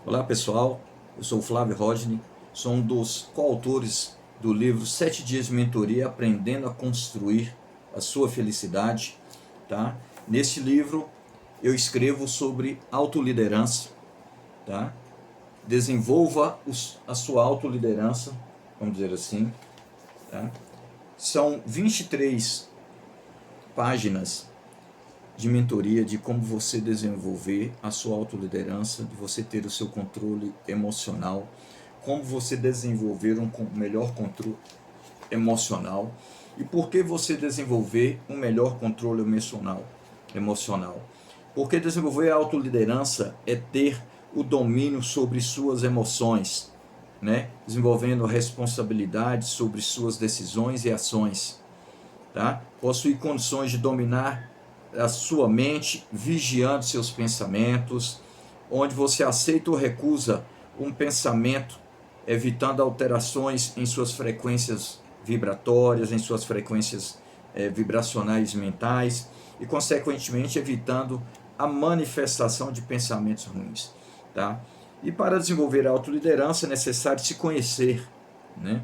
Olá pessoal, eu sou o Flávio Rodney, sou um dos coautores do livro 7 Dias de Mentoria Aprendendo a Construir a Sua Felicidade. Tá? Neste livro eu escrevo sobre autoliderança. Tá? Desenvolva a sua autoliderança, vamos dizer assim. Tá? São 23 páginas de mentoria de como você desenvolver a sua autoliderança, de você ter o seu controle emocional, como você desenvolver um melhor controle emocional e por que você desenvolver um melhor controle emocional. Porque desenvolver a autoliderança é ter o domínio sobre suas emoções, né? Desenvolvendo responsabilidade sobre suas decisões e ações, tá? Possuir condições de dominar a sua mente, vigiando seus pensamentos, onde você aceita ou recusa um pensamento, evitando alterações em suas frequências vibratórias, em suas frequências vibracionais mentais e, consequentemente, evitando a manifestação de pensamentos ruins. Tá? E para desenvolver a autoliderança é necessário se conhecer, né?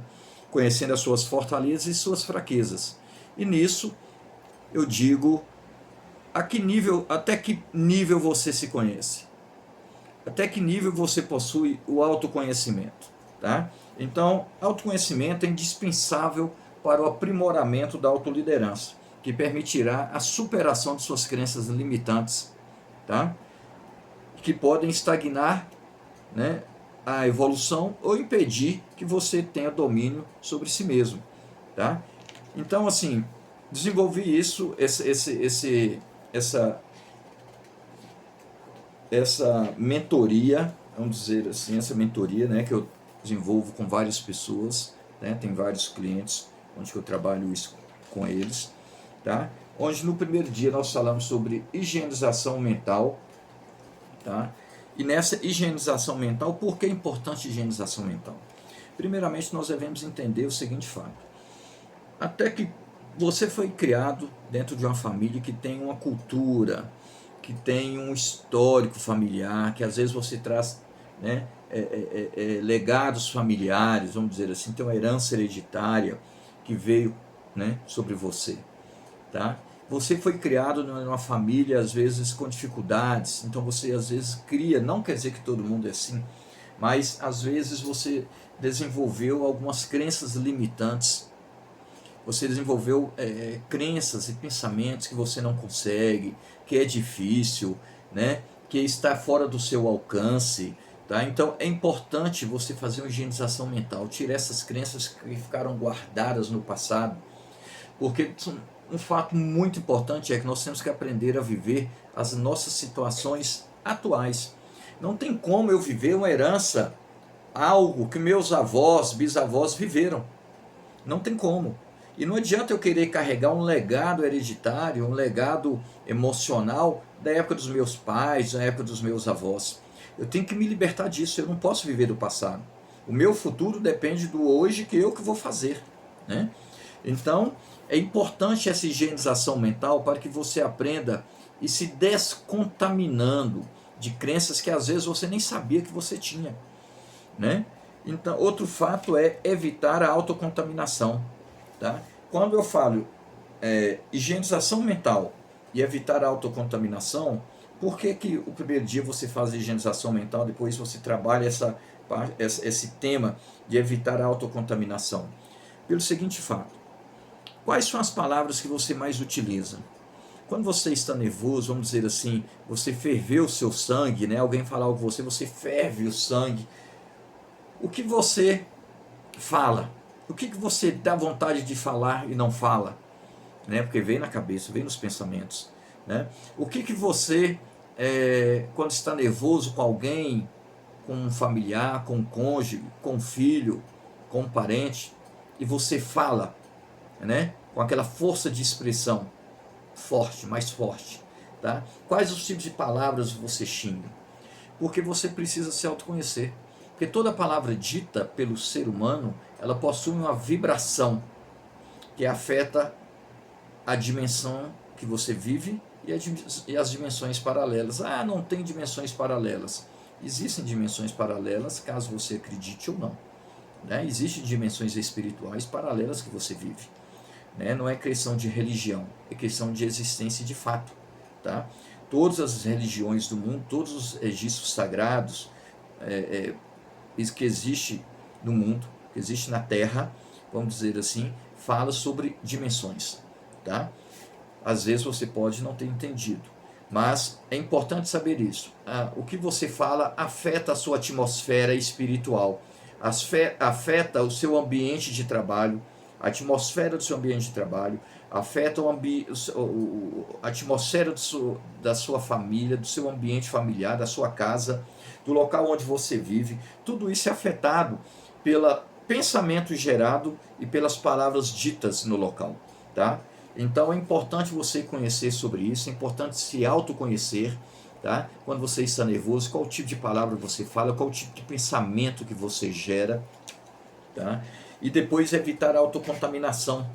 Conhecendo as suas fortalezas e suas fraquezas. E nisso eu digo até que nível você se conhece, até que nível você possui o autoconhecimento, tá? Então, autoconhecimento é indispensável para o aprimoramento da autoliderança, que permitirá a superação de suas crenças limitantes, tá? Que podem estagnar, né, a evolução ou impedir que você tenha domínio sobre si mesmo, tá? Então, assim, desenvolvi isso, essa essa mentoria, vamos dizer assim, essa mentoria, né, que eu desenvolvo com várias pessoas, né, tem vários clientes onde eu trabalho isso com eles, tá? Onde no primeiro dia nós falamos sobre higienização mental, tá? E nessa higienização mental, por que é importante a higienização mental? Primeiramente, nós devemos entender o seguinte fato: até que você foi criado dentro de uma família que tem uma cultura, que tem um histórico familiar, que às vezes você traz, né, legados familiares, vamos dizer assim, tem uma herança hereditária que veio, né, sobre você. Tá? Você foi criado numa família, às vezes, com dificuldades, então você às vezes cria, não quer dizer que todo mundo é assim, mas às vezes você desenvolveu algumas crenças limitantes, você desenvolveu crenças e pensamentos que você não consegue, que é difícil, né? Que está fora do seu alcance. Tá? Então é importante você fazer uma higienização mental, tirar essas crenças que ficaram guardadas no passado, porque um fato muito importante é que nós temos que aprender a viver as nossas situações atuais. Não tem como eu viver uma herança, algo que meus avós, bisavós viveram. Não tem como. E não adianta eu querer carregar um legado hereditário, um legado emocional da época dos meus pais, da época dos meus avós. Eu tenho que me libertar disso, eu não posso viver do passado. O meu futuro depende do hoje que eu que vou fazer, né? Então, é importante essa higienização mental para que você aprenda e se descontaminando de crenças que às vezes você nem sabia que você tinha, né? Então, outro fato é evitar a autocontaminação. Tá? Quando eu falo higienização mental e evitar a autocontaminação, por que, que o primeiro dia você faz a higienização mental, depois você trabalha esse tema de evitar a autocontaminação? Pelo seguinte fato: quais são as palavras que você mais utiliza? Quando você está nervoso, vamos dizer assim, você ferveu o seu sangue, né? Alguém falar algo com você, você ferve o sangue. O que você fala? O que você dá vontade de falar e não fala? Né? Porque vem na cabeça, vem nos pensamentos. Né? O que você, quando está nervoso com alguém, com um familiar, com um cônjuge, com um filho, com um parente, e você fala, né? Com aquela força de expressão forte, mais forte. Tá? Quais os tipos de palavras você xinga? Porque você precisa se autoconhecer. Porque toda palavra dita pelo ser humano, ela possui uma vibração que afeta a dimensão que você vive e as dimensões paralelas. Ah, não tem dimensões paralelas. Existem dimensões paralelas, caso você acredite ou não, né? Existem dimensões espirituais paralelas que você vive, né? Não é questão de religião, é questão de existência de fato, tá? Todas as religiões do mundo, todos os registros sagrados que existe no mundo, que existe na Terra, vamos dizer assim, fala sobre dimensões, tá? Às vezes você pode não ter entendido, mas é importante saber isso. O que você fala afeta a sua atmosfera espiritual, afeta o seu ambiente de trabalho, a atmosfera do seu ambiente de trabalho, afeta a atmosfera da sua família, do seu ambiente familiar, da sua casa, do local onde você vive. Tudo isso é afetado pelo pensamento gerado e pelas palavras ditas no local, tá? Então é importante você conhecer sobre isso, é importante se autoconhecer, tá? Quando você está nervoso, qual tipo de palavra você fala, qual tipo de pensamento que você gera, tá? E depois evitar a autocontaminação.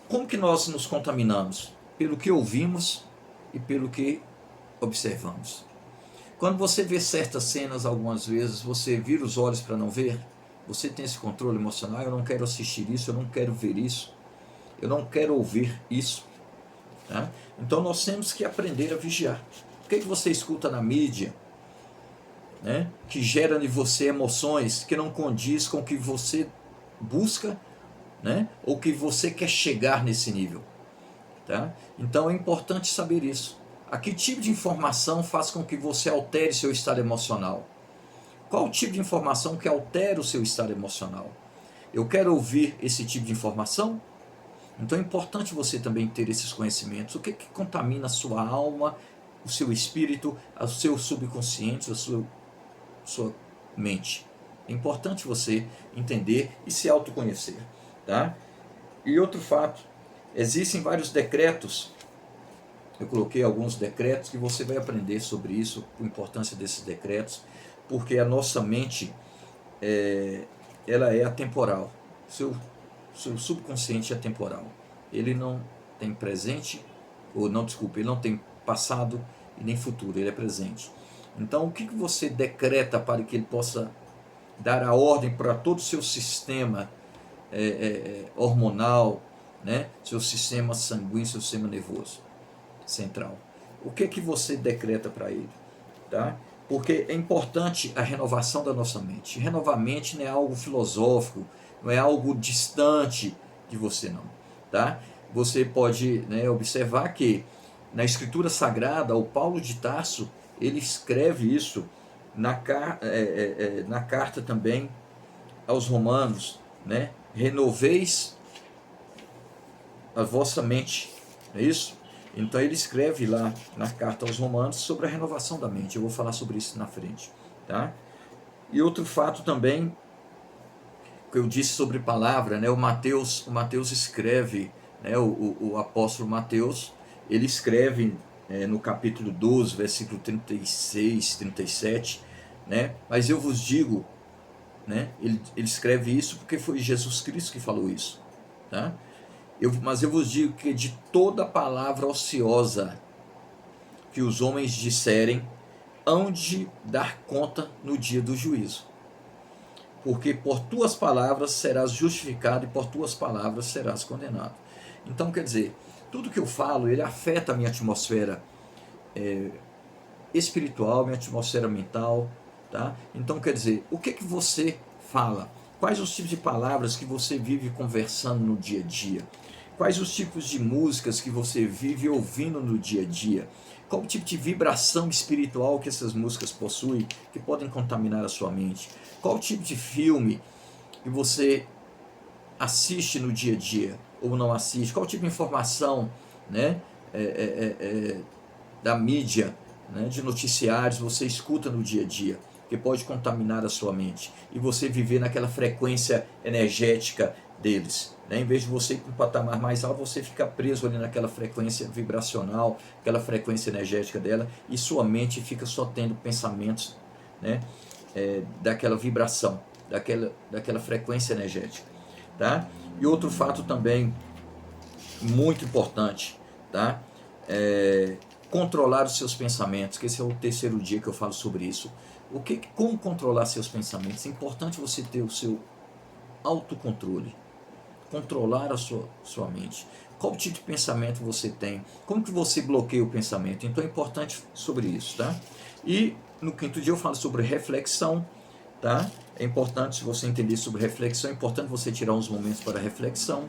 Como que nós nos contaminamos? Pelo que ouvimos e pelo que observamos. Quando você vê certas cenas, algumas vezes, você vira os olhos para não ver, você tem esse controle emocional, eu não quero assistir isso, eu não quero ver isso, eu não quero ouvir isso. Tá? Então nós temos que aprender a vigiar. O que você escuta na mídia, né, que gera em você emoções que não condiz com o que você busca, né, ou que você quer chegar nesse nível? Tá? Então é importante saber isso. A que tipo de informação faz com que você altere seu estado emocional? Qual o tipo de informação que altera o seu estado emocional? Eu quero ouvir esse tipo de informação? Então é importante você também ter esses conhecimentos. O que contamina a sua alma, o seu espírito, o seu subconsciente, a sua mente? É importante você entender e se autoconhecer. Tá? E outro fato, existem vários decretos. Eu coloquei alguns decretos que você vai aprender sobre isso, a importância desses decretos, porque a nossa mente, ela é atemporal. Seu subconsciente é atemporal. Ele não tem presente, ou não, desculpa, ele não tem passado e nem futuro, ele é presente. Então, o que você decreta para que ele possa dar a ordem para todo o seu sistema hormonal, né? Seu sistema sanguíneo, seu sistema nervoso central? O que você decreta para ele? Tá? Porque é importante a renovação da nossa mente. Renovar a mente não é algo filosófico, não é algo distante de você, não. Tá? Você pode, né, observar que na Escritura Sagrada, o Paulo de Tarso, ele escreve isso na carta também aos Romanos, né? Renoveis a vossa mente, é isso? Então ele escreve lá na carta aos Romanos sobre a renovação da mente. Eu vou falar sobre isso na frente, tá? E outro fato também que eu disse sobre palavra, né? O Mateus escreve, né? O apóstolo Mateus, ele escreve no capítulo 12, versículo 36, 37, né? Mas eu vos digo, né? Ele escreve isso porque foi Jesus Cristo que falou isso, tá? Mas eu vos digo que de toda palavra ociosa que os homens disserem, hão de dar conta no dia do juízo. Porque por tuas palavras serás justificado e por tuas palavras serás condenado. Então, quer dizer, tudo que eu falo, ele afeta a minha atmosfera espiritual, minha atmosfera mental, tá? Então, quer dizer, o que você fala? Quais os tipos de palavras que você vive conversando no dia a dia? Quais os tipos de músicas que você vive ouvindo no dia a dia? Qual o tipo de vibração espiritual que essas músicas possuem, que podem contaminar a sua mente? Qual o tipo de filme que você assiste no dia a dia ou não assiste? Qual o tipo de informação, né, da mídia, né, de noticiários você escuta no dia a dia, que pode contaminar a sua mente e você viver naquela frequência energética deles, né? Em vez de você ir para um patamar mais alto, você fica preso ali naquela frequência vibracional, aquela frequência energética dela, e sua mente fica só tendo pensamentos, né, daquela vibração, daquela frequência energética, tá? E outro fato também muito importante, tá? controlar os seus pensamentos, que esse é o terceiro dia que eu falo sobre isso. Como controlar seus pensamentos? É importante você ter o seu autocontrole, controlar a sua mente. Qual tipo de pensamento você tem? Como que você bloqueia o pensamento? Então é importante sobre isso, tá? E no quinto dia eu falo sobre reflexão, tá? É importante, se você entender sobre reflexão, é importante você tirar uns momentos para reflexão.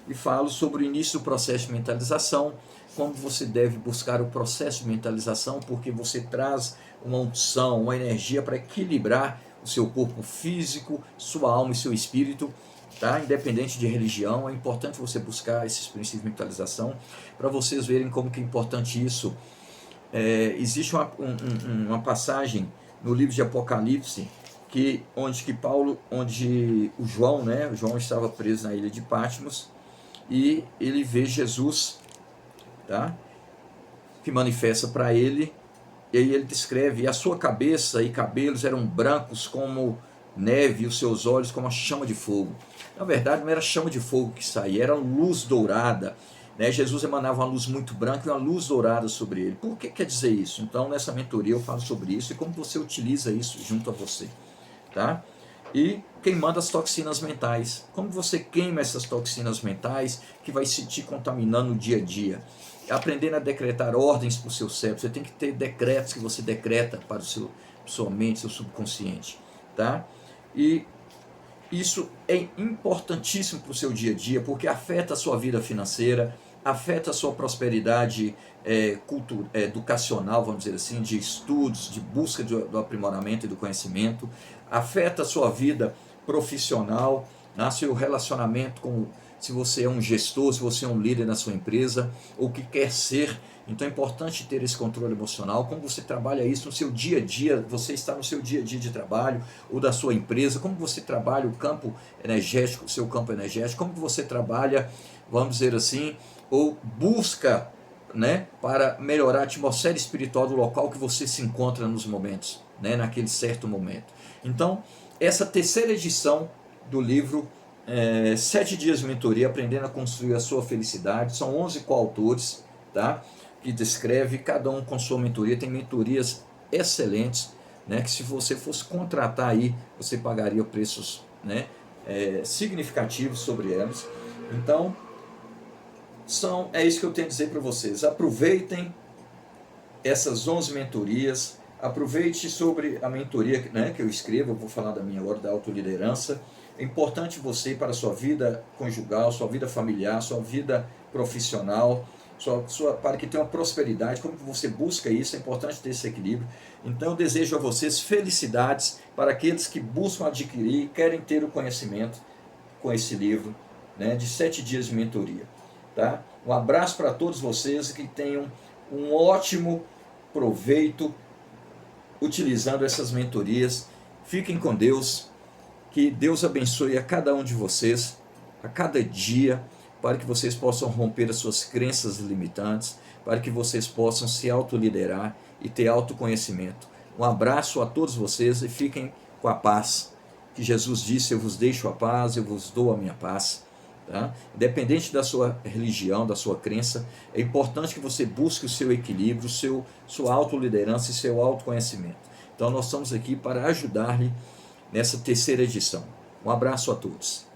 E falo sobre o início do processo de mentalização, como você deve buscar o processo de mentalização, porque você traz uma unção, uma energia para equilibrar o seu corpo físico, sua alma e seu espírito, tá? Independente de religião, é importante você buscar esses princípios de mentalização, para vocês verem como que é importante isso. Existe uma passagem no livro de Apocalipse, onde o João, né? O João estava preso na ilha de Patmos, e ele vê Jesus, tá? Que manifesta para ele, e aí ele descreve: e a sua cabeça e cabelos eram brancos como neve, e os seus olhos como a chama de fogo. Na verdade, não era chama de fogo que saía, era luz dourada, né? Jesus emanava uma luz muito branca e uma luz dourada sobre ele. Por que quer dizer isso? Então, nessa mentoria eu falo sobre isso e como você utiliza isso junto a você, tá? E queimando as toxinas mentais. Como você queima essas toxinas mentais que vai se te contaminando no dia a dia? Aprendendo a decretar ordens para o seu cérebro. Você tem que ter decretos que você decreta para sua mente, seu subconsciente, tá? E isso é importantíssimo para o seu dia a dia, porque afeta a sua vida financeira, afeta a sua prosperidade educacional, vamos dizer assim, de estudos, de busca do aprimoramento e do conhecimento, afeta a sua vida profissional, né, seu relacionamento se você é um gestor, se você é um líder na sua empresa, ou que quer ser. Então é importante ter esse controle emocional. Como você trabalha isso no seu dia a dia? Você está no seu dia a dia de trabalho ou da sua empresa? Como você trabalha o campo energético, o seu campo energético? Como você trabalha, vamos dizer assim, ou busca, né, para melhorar a atmosfera espiritual do local que você se encontra nos momentos, né, naquele certo momento. Então, essa terceira edição do livro 7 dias de mentoria, aprendendo a construir a sua felicidade, são 11 coautores, tá? Que descreve, cada um com sua mentoria. Tem mentorias excelentes, né? Que se você fosse contratar aí, você pagaria preços, né, significativos sobre elas. Então, é isso que eu tenho a dizer para vocês. Aproveitem essas 11 mentorias, aproveite sobre a mentoria, né, que eu escrevo. Eu vou falar da minha agora, da autoliderança. É importante você, para a sua vida conjugal, sua vida familiar, sua vida profissional, para que tenha uma prosperidade. Como que você busca isso? É importante ter esse equilíbrio. Então eu desejo a vocês felicidades para aqueles que buscam adquirir e querem ter o conhecimento com esse livro, né, de 7 dias de mentoria, tá? Um abraço para todos vocês, que tenham um ótimo proveito utilizando essas mentorias. Fiquem com Deus, que Deus abençoe a cada um de vocês, a cada dia, para que vocês possam romper as suas crenças limitantes, para que vocês possam se autoliderar e ter autoconhecimento. Um abraço a todos vocês e fiquem com a paz, que Jesus disse: eu vos deixo a paz, eu vos dou a minha paz. Tá? Independente da sua religião, da sua crença, é importante que você busque o seu equilíbrio, sua autoliderança e seu autoconhecimento. Então nós estamos aqui para ajudar-lhe nessa terceira edição. Um abraço a todos.